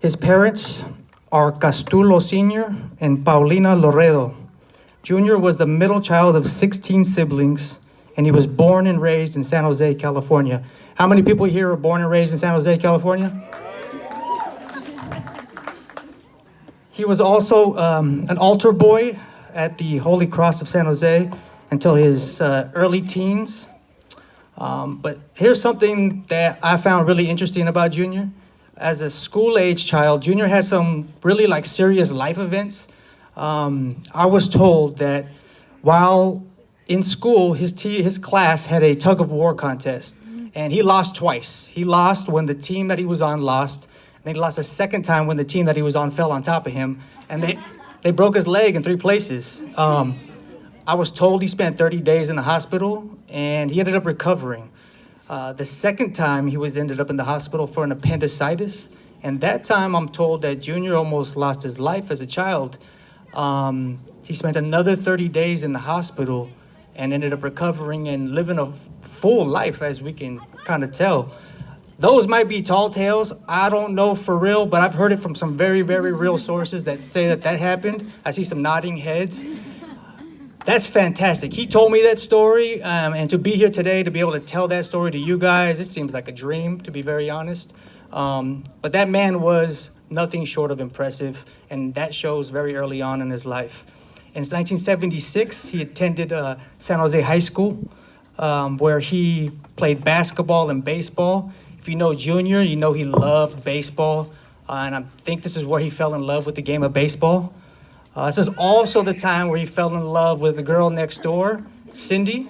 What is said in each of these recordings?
His parents are Castulo Sr. and Paulina Loredo. Junior was the middle child of 16 siblings, and he was born and raised in San Jose, California. How many people here are born and raised in San Jose, California? He was also an altar boy at the Holy Cross of San Jose until his early teens. But here's something that I found really interesting about Junior. As a school-age child, Junior had some really serious life events. I was told that while in school, his class had a tug-of-war contest, and he lost twice. He lost when the team that he was on lost, and then he lost a second time when the team that he was on fell on top of him, and they broke his leg in 3 places. I was told he spent 30 days in the hospital, and he ended up recovering. The second time he ended up in the hospital for an appendicitis, and that time I'm told that Junior almost lost his life as a child. He spent another 30 days in the hospital and ended up recovering and living a full life, as we can kind of tell. Those might be tall tales. I don't know for real, but I've heard it from some very, very real sources that say that happened. I see some nodding heads. That's fantastic. He told me that story, and to be here today to be able to tell that story to you guys, it seems like a dream, to be very honest. But that man was nothing short of impressive, and that shows very early on in his life. In 1976, he attended San Jose High School, where he played basketball and baseball. If you know Junior, you know he loved baseball, and I think this is where he fell in love with the game of baseball. This is also the time where he fell in love with the girl next door, Cindy.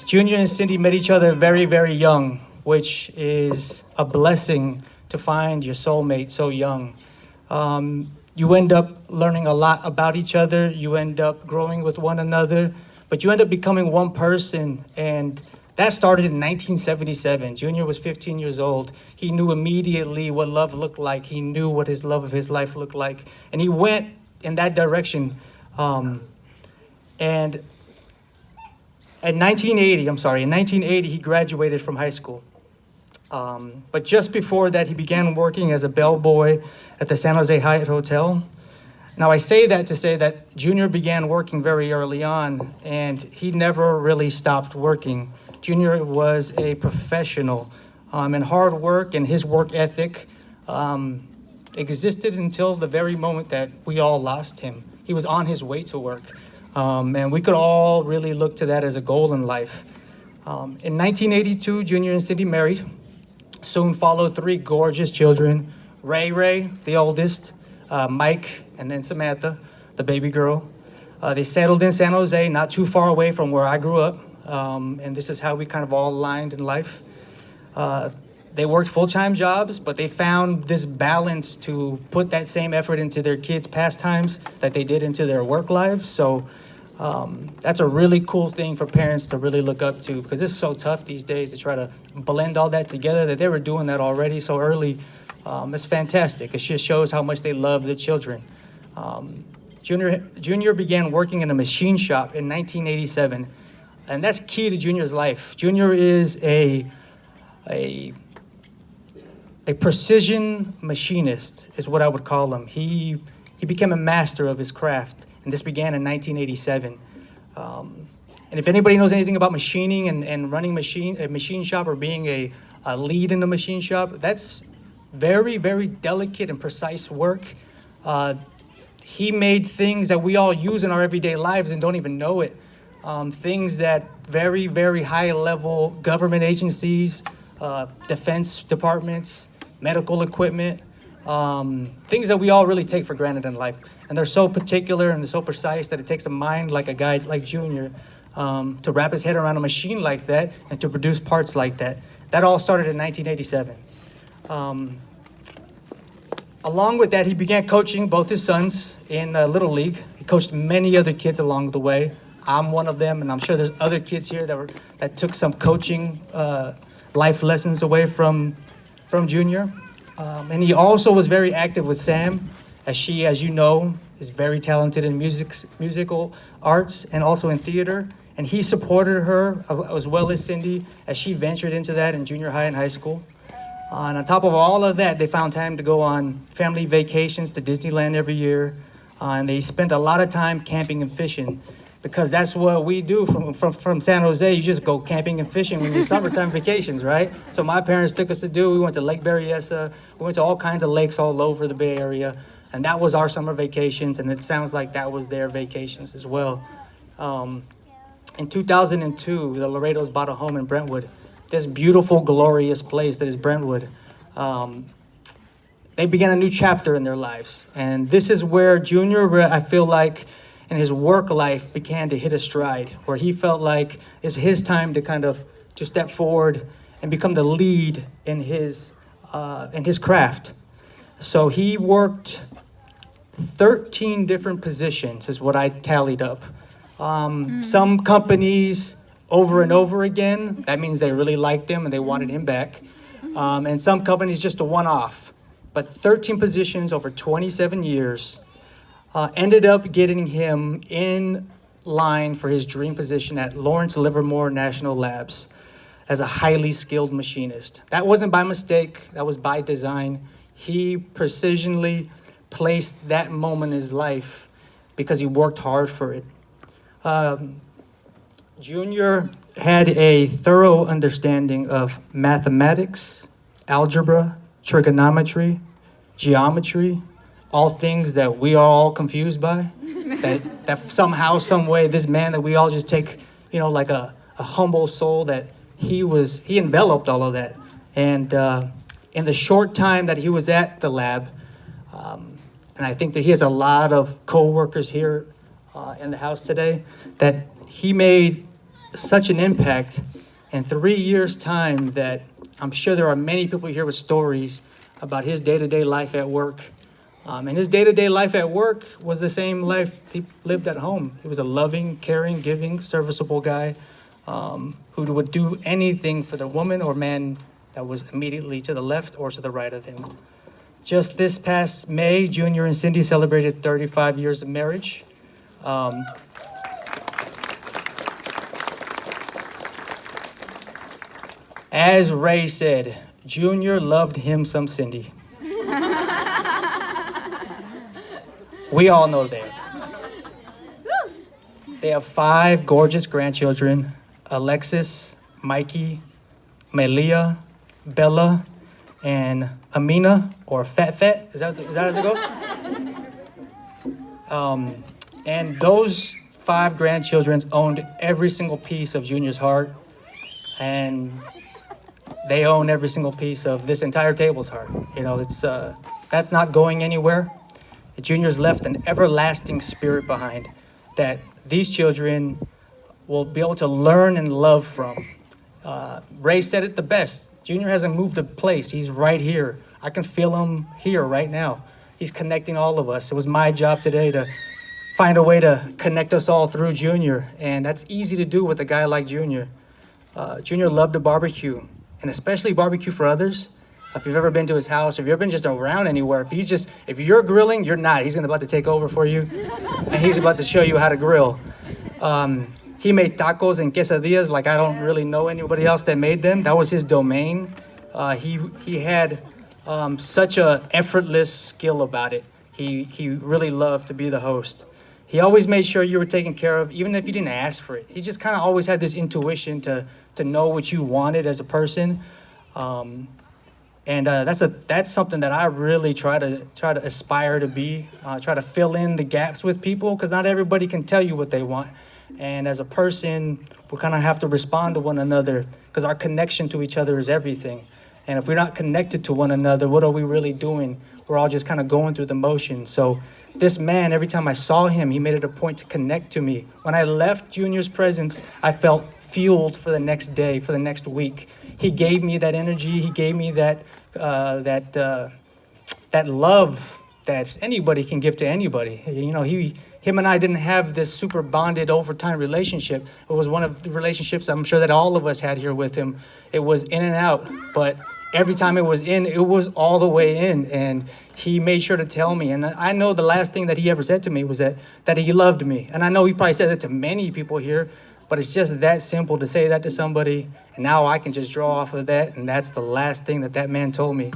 Junior and Cindy met each other very, very young, which is a blessing to find your soulmate so young. You end up learning a lot about each other. You end up growing with one another, but you end up becoming one person, and that started in 1977. Junior was 15 years old. He knew immediately what love looked like. He knew what his love of his life looked like, and he went in that direction. And in 1980, he graduated from high school. But just before that, he began working as a bellboy at the San Jose Hyatt Hotel. Now, I say that to say that Junior began working very early on, and he never really stopped working. Junior was a professional, and hard work and his work ethic existed until the very moment that we all lost him. He was on his way to work, and we could all really look to that as a goal in life. In 1982, Junior and Cindy married. Soon followed 3 gorgeous children, Ray, the oldest, Mike, and then Samantha, the baby girl. They settled in San Jose, not too far away from where I grew up. And this is how we kind of all aligned in life. They worked full-time jobs, but they found this balance to put that same effort into their kids' pastimes that they did into their work lives. So that's a really cool thing for parents to really look up to, because it's so tough these days to try to blend all that together, that they were doing that already so early. It's fantastic. It just shows how much they love their children. Junior began working in a machine shop in 1987. And that's key to Junior's life. Junior is a precision machinist, is what I would call him. He became a master of his craft, and this began in 1987. And if anybody knows anything about machining and running a machine shop or being a lead in a machine shop, that's very, very delicate and precise work. He made things that we all use in our everyday lives and don't even know it. Things that very, very high-level government agencies, defense departments, medical equipment, things that we all really take for granted in life. And they're so particular and they're so precise that it takes a mind like a guy like Junior to wrap his head around a machine like that and to produce parts like that. That all started in 1987. Along with that, he began coaching both his sons in Little League. He coached many other kids along the way. I'm one of them, and I'm sure there's other kids here that took some coaching life lessons away from Junior. And he also was very active with Sam, as she, as you know, is very talented in musical arts and also in theater. And he supported her as well as Cindy as she ventured into that in junior high and high school. And on top of all of that, they found time to go on family vacations to Disneyland every year. And they spent a lot of time camping and fishing because that's what we do from San Jose. You just go camping and fishing when your summertime vacations, right? So my parents took us to do, we went to Lake Berryessa. We went to all kinds of lakes all over the Bay Area. And that was our summer vacations. And it sounds like that was their vacations as well. In 2002, the Loredos bought a home in Brentwood. This beautiful, glorious place that is Brentwood. They began a new chapter in their lives. And this is where Junior, I feel like, in his work life began to hit a stride, where he felt like it's his time to step forward and become the lead in his craft. So he worked 13 different positions is what I tallied up. Some companies over and over again, that means they really liked him and they wanted him back. And some companies just a one-off. But 13 positions over 27 years ended up getting him in line for his dream position at Lawrence Livermore National Labs as a highly skilled machinist. That wasn't by mistake, that was by design. He precisionally placed that moment in his life because he worked hard for it. Junior had a thorough understanding of mathematics, algebra, trigonometry, geometry, all things that we are all confused by. that somehow, some way, this man that we all just take, like a humble soul, that he enveloped all of that. And in the short time that he was at the lab, and I think that he has a lot of co-workers here in the house today, that he made such an impact in 3 years' time that I'm sure there are many people here with stories about his day-to-day life at work. And his day-to-day life at work was the same life he lived at home. He was a loving, caring, giving, serviceable guy who would do anything for the woman or man that was immediately to the left or to the right of him. Just this past May, Junior and Cindy celebrated 35 years of marriage. As Ray said, Junior loved him some Cindy. We all know that. They have 5 gorgeous grandchildren: Alexis, Mikey, Melia, Bella, and Amina, or Fat. Is that as it goes? And those 5 grandchildren owned every single piece of Junior's heart, and they own every single piece of this entire table's heart. It's that's not going anywhere. Junior's left an everlasting spirit behind that these children will be able to learn and love from. Ray said it the best. Junior hasn't moved a place. He's right here. I can feel him here right now. He's connecting all of us. It was my job today to find a way to connect us all through Junior, and that's easy to do with a guy like Junior. Junior loved to barbecue, and especially barbecue for others. If you've ever been to his house, if you've ever been just around anywhere, if you're grilling, you're not. He's about to take over for you, and he's about to show you how to grill. He made tacos and quesadillas like I don't really know anybody else that made them. That was his domain. He had such a effortless skill about it. He really loved to be the host. He always made sure you were taken care of, even if you didn't ask for it. He just kind of always had this intuition to know what you wanted as a person. And that's something that I really try to aspire to be. Try to fill in the gaps with people, because not everybody can tell you what they want. And as a person, we kind of have to respond to one another, because our connection to each other is everything. And if we're not connected to one another, what are we really doing? We're all just kind of going through the motions. So this man, every time I saw him, he made it a point to connect to me. When I left Junior's presence, I felt fueled for the next day, for the next week. He gave me that energy. He gave me that love that anybody can give to anybody. Him and I didn't have this super bonded overtime relationship. It was one of the relationships I'm sure that all of us had here with him. It was in and out, but every time it was in, it was all the way in. And he made sure to tell me. And I know the last thing that he ever said to me was that he loved me. And I know he probably said that to many people here, But it's just that simple to say that to somebody, and now I can just draw off of that, and that's the last thing that man told me.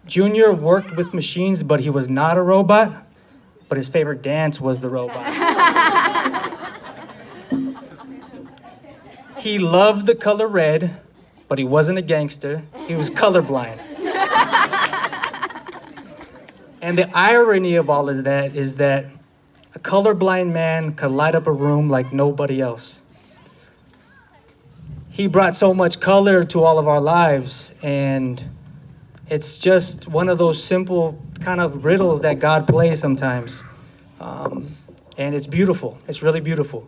Junior worked with machines, but he was not a robot, but his favorite dance was the robot. He loved the color red, but he wasn't a gangster. He was colorblind. And the irony of all of that is that a colorblind man could light up a room like nobody else. He brought so much color to all of our lives, and it's just one of those simple kind of riddles that God plays sometimes. And it's beautiful. It's really beautiful.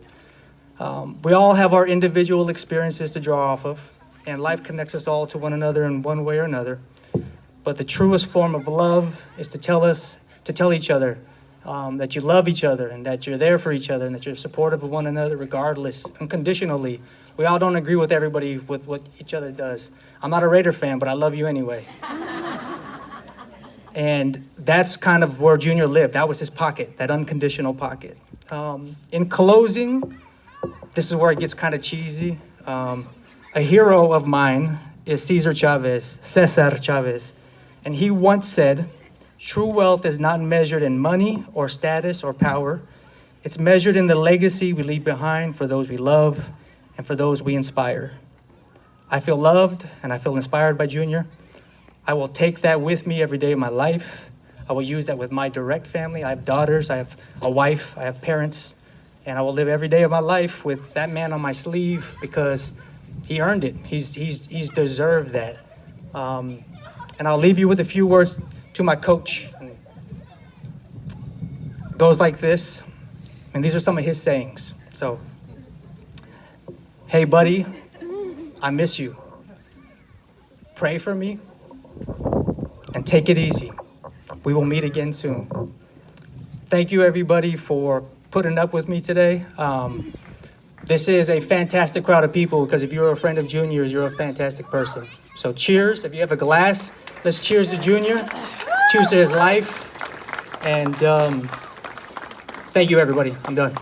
We all have our individual experiences to draw off of, and life connects us all to one another in one way or another. But the truest form of love is to tell each other that you love each other and that you're there for each other and that you're supportive of one another regardless, unconditionally. We all don't agree with everybody with what each other does. I'm not a Raider fan, but I love you anyway. And that's kind of where Junior lived. That was his pocket, that unconditional pocket. In closing, this is where it gets kind of cheesy. A hero of mine is Cesar Chavez. And he once said, "True wealth is not measured in money or status or power. It's measured in the legacy we leave behind for those we love and for those we inspire." I feel loved and I feel inspired by Junior. I will take that with me every day of my life. I will use that with my direct family. I have daughters, I have a wife, I have parents, and I will live every day of my life with that man on my sleeve because he earned it. He's deserved that. And I'll leave you with a few words to my coach. It goes like this, and these are some of his sayings. So, "Hey buddy, I miss you. Pray for me and take it easy. We will meet again soon." Thank you everybody for putting up with me today. This is a fantastic crowd of people because if you're a friend of Junior's, you're a fantastic person. So cheers. If you have a glass, let's cheers to Junior. Cheers to his life. And thank you everybody. I'm done.